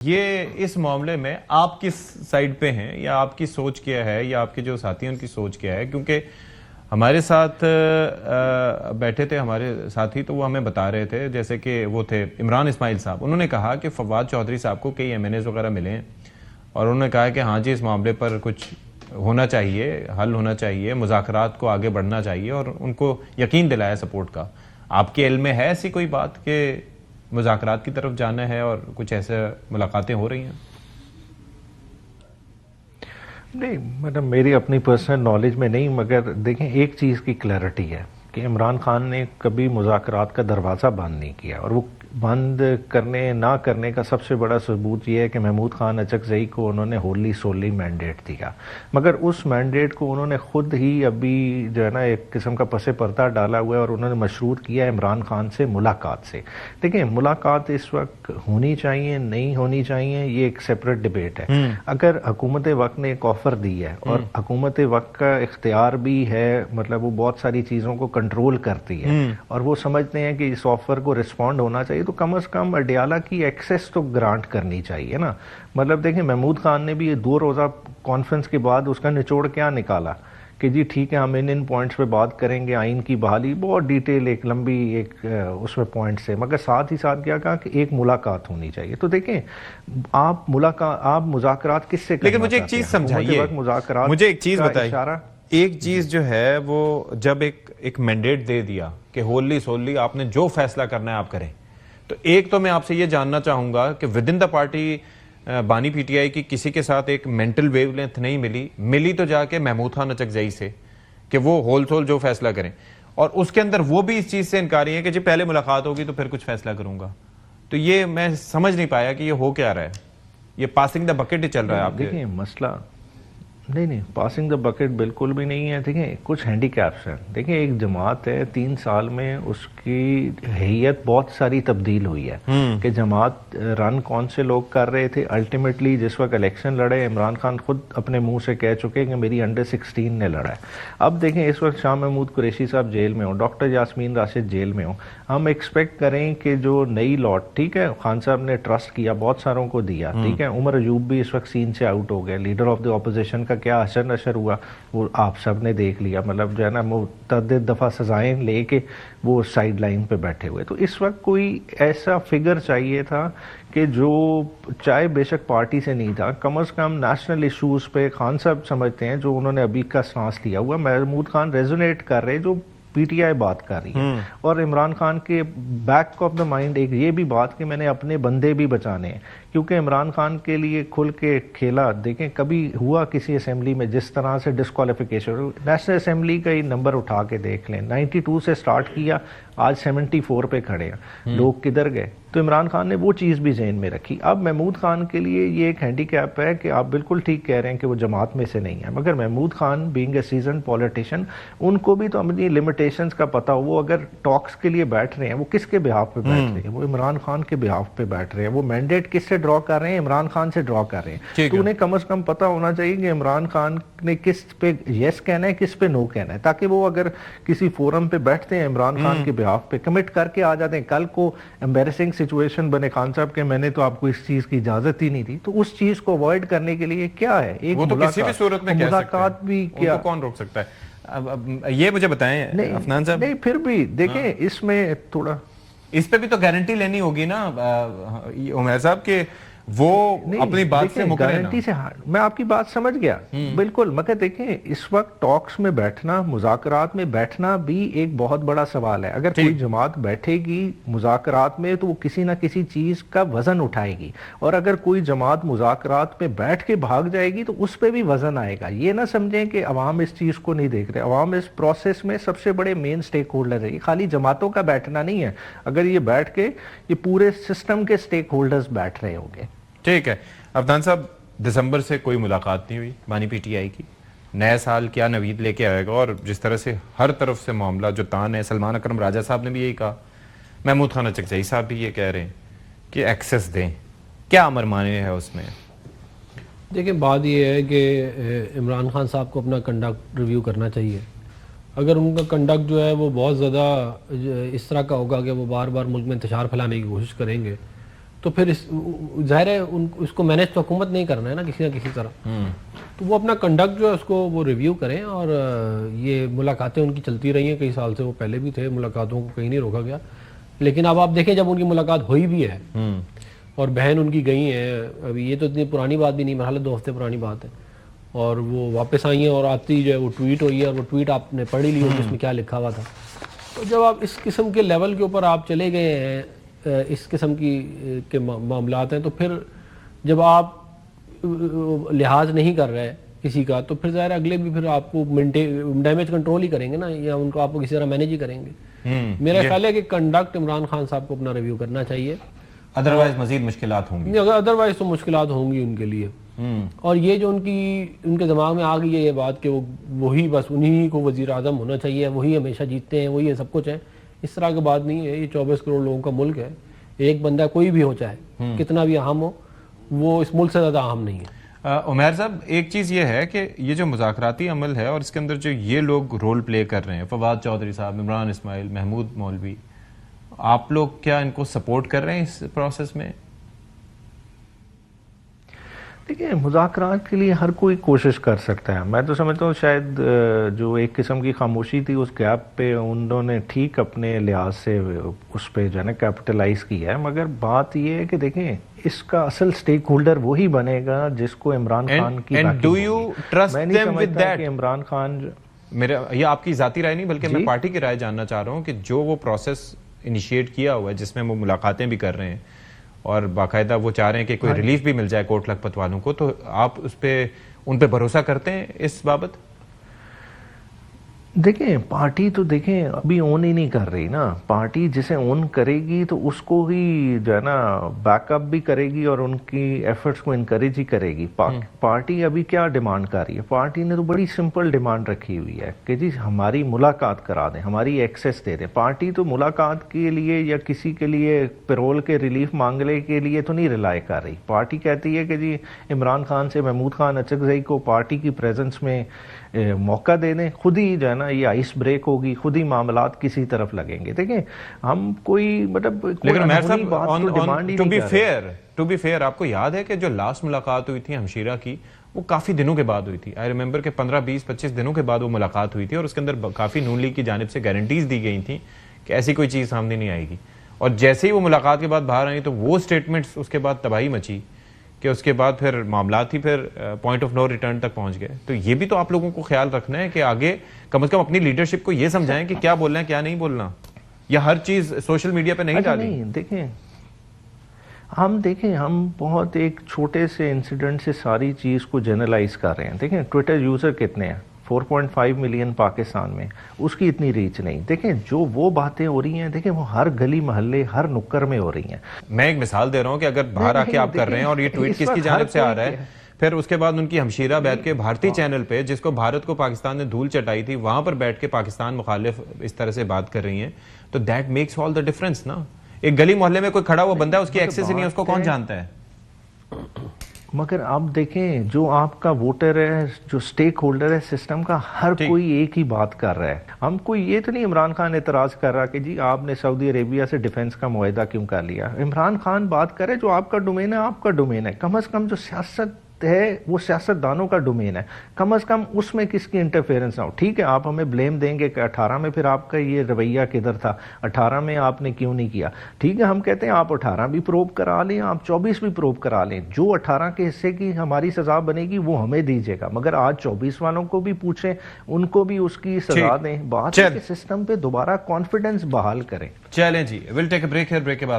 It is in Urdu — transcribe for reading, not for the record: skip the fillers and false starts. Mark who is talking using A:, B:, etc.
A: یہ اس معاملے میں آپ کس سائڈ پہ ہیں یا آپ کی سوچ کیا ہے یا آپ کے جو ساتھی ہیں ان کی سوچ کیا ہے؟ کیونکہ ہمارے ساتھ بیٹھے تھے ہمارے ساتھی تو وہ ہمیں بتا رہے تھے، جیسے کہ وہ تھے عمران اسماعیل صاحب، انہوں نے کہا کہ فواد چودھری صاحب کو کئی MNAs وغیرہ ملے ہیں اور انہوں نے کہا کہ ہاں جی اس معاملے پر کچھ ہونا چاہیے، حل ہونا چاہیے، مذاکرات کو آگے بڑھنا چاہیے اور ان کو یقین دلایا سپورٹ کا۔ آپ کے علم میں ہے ایسی کوئی بات کہ مذاکرات کی طرف جانا ہے اور کچھ ایسے ملاقاتیں ہو رہی ہیں؟
B: نہیں مطلب میری اپنی پرسنل نالج میں نہیں، مگر دیکھیں ایک چیز کی کلیئرٹی ہے کہ عمران خان نے کبھی مذاکرات کا دروازہ بند نہیں کیا، اور وہ بند کرنے نہ کرنے کا سب سے بڑا ثبوت یہ ہے کہ محمود خان اچکزئی کو انہوں نے ہولی سولی مینڈیٹ دیا، مگر اس مینڈیٹ کو انہوں نے خود ہی ابھی جو ہے نا ایک قسم کا پس پردہ ڈالا ہوا ہے، اور انہوں نے مشروط کیا ہے عمران خان سے ملاقات سے۔ دیکھیں ملاقات اس وقت ہونی چاہیے نہیں ہونی چاہیے یہ ایک سیپریٹ ڈیبیٹ ہے۔ اگر حکومت وقت نے ایک آفر دی ہے اور حکومت وقت کا اختیار بھی ہے، مطلب وہ بہت ساری چیزوں کو کنٹرول کرتی ہے اور وہ سمجھتے ہیں کہ اس آفر کو رسپونڈ ہونا چاہیے، تو کم از کم اڈیالہ کی ایکسیس تو گرانٹ کرنی چاہیے نا۔ مطلب دیکھیں محمود خان نے بھی یہ 2 روزہ کانفرنس کے بعد اس کا نچوڑ کیا نکالا کہ جی ٹھیک ہے ہم ان پوائنٹس پہ بات کریں گے، آئین کی بحالی، بہت ڈیٹیل ایک لمبی ایک اس میں پوائنٹس ہے، مگر ساتھ ہی ساتھ کیا کہا کہ ایک ملاقات ہونی چاہیے۔ تو دیکھیں آپ مذاکرات کس سے کرنا؟
A: لیکن مجھے ایک چیز سمجھائیے، مجھے ایک چیز بتائیے، ایک چیز جو ہے وہ جب ایک مینڈیٹ دے دیا کہ ہولی سولی آپ نے جو فیصلہ کرنا ہے آپ کریں، تو ایک تو میں آپ سے یہ جاننا چاہوں گا کہ ود ان دا پارٹی بانی پی ٹی آئی کی کسی کے ساتھ ایک مینٹل ویو لینتھ نہیں ملی تو جا کے محمود خان اچکزئی سے کہ وہ ہول سول جو فیصلہ کریں، اور اس کے اندر وہ بھی اس چیز سے انکاری ہے کہ جی پہلے ملاقات ہوگی تو پھر کچھ فیصلہ کروں گا۔ تو یہ میں سمجھ نہیں پایا کہ یہ ہو کیا رہا ہے، یہ پاسنگ دا بکٹ ہی چل رہا ہے آپ کے؟
B: دیکھیں مسئلہ نہیں پاسنگ دا بکٹ بالکل بھی نہیں ہے۔ دیکھیں کچھ ہینڈی کیپس ہیں، دیکھیں ایک جماعت ہے 3 سال میں اس کی حیت بہت ساری تبدیل ہوئی ہے کہ جماعت رن کون سے لوگ کر رہے تھے، الٹیمیٹلی جس وقت الیکشن لڑے عمران خان خود اپنے منہ سے کہہ چکے کہ میری انڈر 16 نے لڑا ہے۔ اب دیکھیں اس وقت شاہ محمود قریشی صاحب جیل میں ہوں، ڈاکٹر یاسمین راشد جیل میں ہوں، ہم ایکسپیکٹ کریں کہ جو نئی لاٹ، ٹھیک ہے خان صاحب نے ٹرسٹ کیا بہت ساروں کو دیا، ٹھیک ہے عمر ایوب بھی اس وقت سین سے آؤٹ ہو گئے، لیڈر آف دی اپوزیشن کا کیا اثر نشر ہوا وہ آپ سب نے دیکھ لیا، مطلب جو ہے نا متعدد دفعہ سزائیں لے کے وہ سائیڈ لائن پہ بیٹھے ہوئے۔ تو اس وقت کوئی ایسا فگر چاہیے تھا کہ جو چاہے بے شک پارٹی سے نہیں تھا، کم از کم نیشنل ایشوز پہ خان صاحب سمجھتے ہیں جو انہوں نے ابھی کا سانس لیا ہوا، محمود خان ریزونیٹ کر رہے جو پی ٹی آئی بات کر رہی ہے، اور عمران خان کے بیک آف دا مائنڈ ایک یہ بھی بات کہ میں نے اپنے بندے بھی بچانے ہیں، کیونکہ عمران خان کے لیے کھل کے کھیلا۔ دیکھیں کبھی ہوا کسی اسمبلی میں جس طرح سے ڈسکوالیفیکیشن، نیشنل اسمبلی کا ہی نمبر اٹھا کے دیکھ لیں، 92 سے سٹارٹ کیا آج 74 پہ کھڑے ہیں، لوگ کدھر گئے؟ تو عمران خان نے وہ چیز بھی ذہن میں رکھی۔ اب محمود خان کے لیے یہ ایک ہینڈی کیپ ہے کہ آپ بالکل ٹھیک کہہ رہے ہیں کہ وہ جماعت میں سے نہیں ہے، مگر Mahmood Khan being a season politician ان کو بھی تو اپنی لمیٹیشنز کا پتہ ہو، وہ اگر ٹاکس کے لیے بیٹھ رہے ہیں وہ کس کے بہاف پہ بیٹھ رہے ہیں؟ وہ عمران خان کے بہاف پہ بیٹھ رہے ہیں، وہ مینڈیٹ کس سے ڈرا کر رہے ہیں؟ عمران خان سے ڈرا کر رہے ہیں۔ تو انہیں کم از کم پتہ ہونا چاہیے کہ عمران خان نے کس پہ یس کہنا ہے کس پہ نو کہنا ہے، تاکہ وہ اگر کسی فورم پہ بیٹھتے ہیں عمران خان کے بہاف پہ کمٹ کر کے آ جاتے ہیں، کل کو امبیرسنگ سچویشن بنے خان صاحب کہ میں نے تو آپ کو اس چیز کی اجازت ہی نہیں دی، تو اس چیز کو اوائڈ کرنے کے لیے کیا ہے ایک ملاقات بھی کیا
A: کون روک سکتا ہے؟ یہ مجھے بتائیں عفنان صاحب۔
B: نہیں پھر بھی دیکھیں اس میں تھوڑا
A: اس پہ بھی تو گارنٹی لینی ہوگی نا عمیر صاحب کہ وہ اپنی بات سے مکرے نا۔
B: گارنٹی سے میں آپ کی بات سمجھ گیا بالکل، مگر دیکھیں اس وقت ٹاکس میں بیٹھنا، مذاکرات میں بیٹھنا بھی ایک بہت بڑا سوال ہے۔ اگر کوئی جماعت بیٹھے گی مذاکرات میں تو وہ کسی نہ کسی چیز کا وزن اٹھائے گی، اور اگر کوئی جماعت مذاکرات میں بیٹھ کے بھاگ جائے گی تو اس پہ بھی وزن آئے گا۔ یہ نہ سمجھیں کہ عوام اس چیز کو نہیں دیکھ رہے، عوام اس پروسیس میں سب سے بڑے مین سٹیک ہولڈر ہے، یہ خالی جماعتوں کا بیٹھنا نہیں ہے، اگر یہ بیٹھ کے یہ پورے سسٹم کے سٹیک ہولڈرز بیٹھ رہے ہوں گے۔
A: ٹھیک ہے عفنان صاحب، دسمبر سے کوئی ملاقات نہیں ہوئی بانی پی ٹی آئی کی، نئے سال کیا نوید لے کے آئے گا؟ اور جس طرح سے ہر طرف سے معاملہ جو تان ہے، سلمان اکرم راجہ صاحب نے بھی یہی کہا، محمود خان اچکزئی صاحب بھی یہ کہہ رہے ہیں کہ ایکسس دیں، کیا امر مانے ہے اس میں؟
C: دیکھیں بات یہ ہے کہ عمران خان صاحب کو اپنا کنڈکٹ ریویو کرنا چاہیے۔ اگر ان کا کنڈکٹ جو ہے وہ بہت زیادہ اس طرح کا ہوگا کہ وہ بار بار ملک میں انتشار پھیلانے کی کوشش کریں گے تو پھر ظاہر ہے اس کو مینیج تو حکومت نہیں کرنا ہے نا کسی نہ کسی طرح. تو وہ اپنا کنڈکٹ جو ہے اس کو وہ ریویو کریں. اور یہ ملاقاتیں ان کی چلتی رہی ہیں کئی سال سے, وہ پہلے بھی تھے, ملاقاتوں کو کہیں نہیں روکا گیا. لیکن اب آپ دیکھیں جب ان کی ملاقات ہوئی بھی ہے اور بہن ان کی گئی ہیں, ابھی یہ تو اتنی پرانی بات بھی نہیں, مرحلہ 2 ہفتے پرانی بات ہے, اور وہ واپس آئی ہیں اور آتی جو ہے وہ ٹویٹ ہوئی ہے, اور وہ ٹویٹ آپ نے پڑھ ہی لی ہوگی اس میں کیا لکھا ہوا تھا. تو جب آپ اس قسم کے لیول کے اوپر آپ چلے گئے ہیں, اس قسم کے معاملات ہیں, تو پھر جب آپ لحاظ نہیں کر رہے کسی کا, تو پھر ظاہر اگلے بھی پھر آپ کو ڈیمیج کنٹرول ہی کریں گے نا, یا ان کو آپ کو کسی طرح مینیج ہی کریں گے. میرا خیال ہے کہ کنڈکٹ عمران خان صاحب کو اپنا ریویو کرنا چاہیے,
A: ادروائز مزید مشکلات ہوں گی.
C: ادروائز تو مشکلات ہوں گی ان کے لیے. اور یہ جو ان کے دماغ میں آ گئی ہے یہ بات کہ وہی بس انہی کو وزیر اعظم ہونا چاہیے, وہی ہمیشہ جیتتے ہیں, وہی سب کچھ ہے, اس طرح کی بات نہیں ہے. یہ 24 کروڑ لوگوں کا ملک ہے, ایک بندہ کوئی بھی ہو چاہے کتنا بھی اہم ہو, وہ اس ملک سے زیادہ اہم نہیں ہے.
A: عمیر صاحب, ایک چیز یہ ہے کہ یہ جو مذاکراتی عمل ہے اور اس کے اندر جو یہ لوگ رول پلے کر رہے ہیں, فواد چودھری صاحب, عمران اسماعیل, محمود مولوی, آپ لوگ کیا ان کو سپورٹ کر رہے ہیں اس پروسیس میں؟
B: دیکھیں, مذاکرات کے لیے ہر کوئی کوشش کر سکتا ہے. میں تو سمجھتا ہوں شاید جو ایک قسم کی خاموشی تھی اس گیپ پہ انہوں نے ٹھیک اپنے لحاظ سے اس پہ جو ہے نا کیپٹلائز کیا ہے. مگر بات یہ ہے کہ دیکھیں اس کا اصل سٹیک ہولڈر وہی بنے گا جس کو عمران خان کی
A: بیکنگ ہوگی. میں نہیں
B: سمجھتا کہ عمران خان
A: میرا یہ آپ کی ذاتی رائے نہیں بلکہ میں پارٹی کی رائے جاننا چاہ رہا ہوں کہ جو وہ پروسیس انیشیٹ کیا ہوا ہے جس میں وہ ملاقاتیں بھی کر رہے ہیں اور باقاعدہ وہ چاہ رہے ہیں کہ کوئی ریلیف بھی مل جائے کوٹ لکھپت والوں کو, تو آپ ان پہ بھروسہ کرتے ہیں اس بابت؟
B: دیکھیں پارٹی تو دیکھیں ابھی اون ہی نہیں کر رہی نا. پارٹی جسے اون کرے گی تو اس کو ہی جو ہے نا بیک اپ بھی کرے گی اور ان کی ایفرٹس کو انکریج ہی کرے گی. پارٹی ابھی کیا ڈیمانڈ کر رہی ہے؟ پارٹی نے تو بڑی سمپل ڈیمانڈ رکھی ہوئی ہے کہ جی ہماری ملاقات کرا دیں, ہماری ایکسیس دے دیں. پارٹی تو ملاقات کے لیے یا کسی کے لیے پیرول کے ریلیف مانگنے کے لیے تو نہیں ریلائی کر رہی. پارٹی کہتی ہے کہ جی عمران خان سے محمود خان اچکزئی کو پارٹی کی پریزنس میں موقع دے دیں, خود ہی جو ہے نا یہ آئس بریک ہوگی, خود ہی معاملات کسی طرف لگیں گے. دیکھیں ہم کوئی مطلب
A: ٹو بی فیئر آپ کو یاد ہے کہ جو لاسٹ ملاقات ہوئی تھی ہمشیرہ کی وہ کافی دنوں کے بعد ہوئی تھی. آئی ریممبر کہ 15 20 25 دنوں کے بعد وہ ملاقات ہوئی تھی اور اس کے اندر کافی نون لیگ کی جانب سے گارنٹیز دی گئی تھیں کہ ایسی کوئی چیز سامنے نہیں آئے گی. اور جیسے ہی وہ ملاقات کے بعد باہر آئی تو وہ سٹیٹمنٹس اس کے بعد تباہی مچی کہ اس کے بعد پھر معاملات ہی پھر پوائنٹ آف نو ریٹرن تک پہنچ گئے. تو یہ بھی تو آپ لوگوں کو خیال رکھنا ہے کہ آگے کم از کم اپنی لیڈرشپ کو یہ سمجھائیں کہ کیا بولنا ہے کیا نہیں بولنا, یا ہر چیز سوشل میڈیا پہ نہیں ڈالیں.
B: دیکھیں ہم بہت ایک چھوٹے سے انسیڈنٹ سے ساری چیز کو جنرلائز کر رہے ہیں. دیکھیں ٹویٹر یوزر کتنے ہیں؟ 4.5 ملین پاکستان میں, اس کی اتنی ریچ نہیں. دیکھیں جو وہ باتیں ہو رہی ہیں دیکھیں وہ ہر گلی محلے ہر نکر میں ہو رہی ہیں.
A: میں ایک مثال دے رہا ہوں کہ اگر باہر آ کے آپ کر رہے ہیں اور یہ ٹویٹ کس کی جانب سے آ رہا ہے, پھر اس کے بعد ان کی ہمشیرہ بیٹھ کے بھارتی چینل پہ جس کو بھارت کو پاکستان نے دھول چٹائی تھی وہاں پر بیٹھ کے پاکستان مخالف اس طرح سے بات کر رہی ہیں, تو that makes all the difference نا. ایک گلی محلے میں کوئی کھڑا ہوا بندہ ہے, اس کی ایکسس ہی نہیں ہے, اس کو کون جانتا ہے؟
B: مگر آپ دیکھیں جو آپ کا ووٹر ہے, جو سٹیک ہولڈر ہے سسٹم کا, ہر کوئی ایک ہی بات کر رہا ہے. ہم کوئی یہ تو نہیں عمران خان اعتراض کر رہا کہ جی آپ نے سعودی عربیہ سے ڈیفنس کا معاہدہ کیوں کر لیا. عمران خان بات کرے جو آپ کا ڈومین ہے آپ کا ڈومین ہے. کم از کم جو سیاست ہے وہ سیاست دانوں کا ڈومین ہے, کم از کم اس میں کس کی انٹرفیئرنس نہ ہو. ٹھیک ہے آپ ہمیں بلیم دیں گے کہ 18 میں پھر آپ کا یہ رویہ کدھر تھا, 18 میں آپ نے کیوں نہیں کیا. ٹھیک ہے ہم کہتے ہیں آپ 18 بھی پروب کرا لیں, آپ 24 بھی پروب کرا لیں, جو 18 کے حصے کی ہماری سزا بنے گی وہ ہمیں دیجیے گا, مگر آج 24 والوں کو بھی پوچھیں, ان کو بھی اس کی سزا دیں. بات ہے کہ سسٹم پہ دوبارہ کانفیڈنس بحال کریں.
A: چلیں جی, well take a break. Break کے بعد